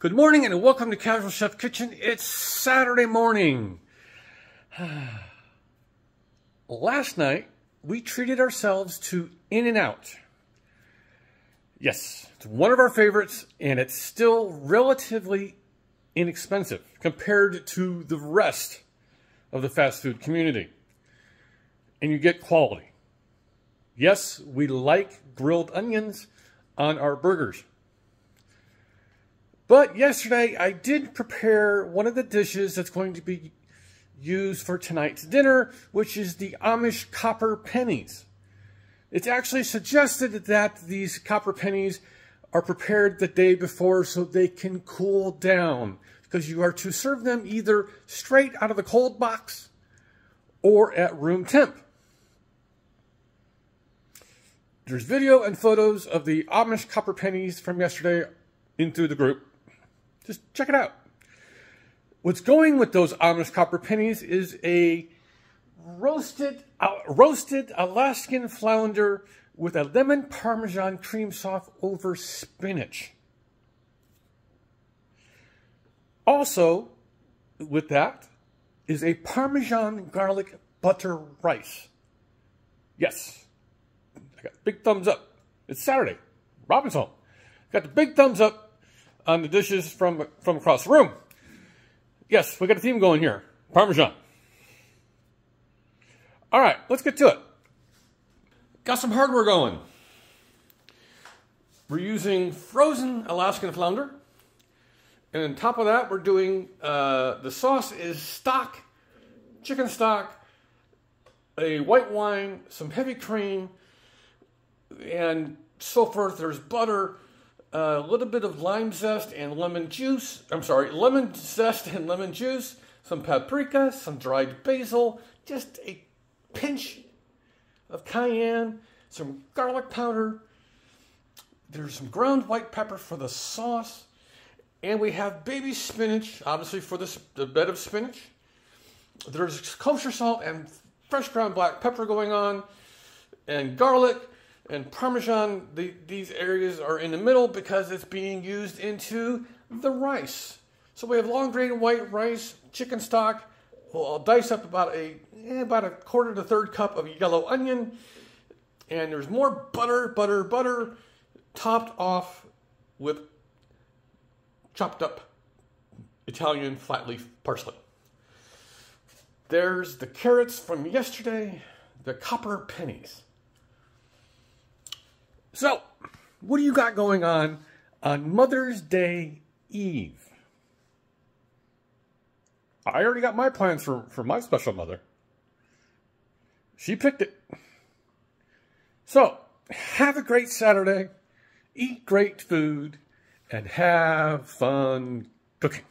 Good morning and welcome to Casual Chef Kitchen. It's Saturday morning. Last night, we treated ourselves to In-N-Out. Yes, it's one of our favorites and it's still relatively inexpensive compared to the rest of the fast food community. And you get quality. Yes, we like grilled onions on our burgers. But yesterday, I did prepare one of the dishes that's going to be used for tonight's dinner, which is the Amish copper pennies. It's actually suggested that these copper pennies are prepared the day before so they can cool down, because you are to serve them either straight out of the cold box or at room temp. There's video and photos of the Amish copper pennies from yesterday into the group. Just check it out. What's going with those Amish copper pennies is a roasted Alaskan flounder with a lemon Parmesan cream sauce over spinach. Also, with that, is a Parmesan garlic butter rice. Yes, I got big thumbs up. It's Saturday. Robin's home. Got the big thumbs up on the dishes from across the room. Yes, we got a theme going here. Parmesan. All right, let's get to it. Got some hardware going. We're using frozen Alaskan flounder. And on top of that, we're doing, the sauce is stock, chicken stock, a white wine, some heavy cream, and so forth. There's butter, a little bit of lime zest and lemon juice. I'm sorry, lemon zest and lemon juice, some paprika, some dried basil, just a pinch of cayenne, some garlic powder. There's some ground white pepper for the sauce. And we have baby spinach, obviously for the bed of spinach. There's kosher salt and fresh ground black pepper going on, and garlic. And Parmesan, these areas are in the middle because it's being used into the rice. So we have long grain white rice, chicken stock. I'll dice up about a quarter to third cup of yellow onion. And there's more butter, topped off with chopped up Italian flat leaf parsley. There's the carrots from yesterday, the copper pennies. So, what do you got going on Mother's Day Eve? I already got my plans for my special mother. She picked it. So, have a great Saturday, eat great food, and have fun cooking.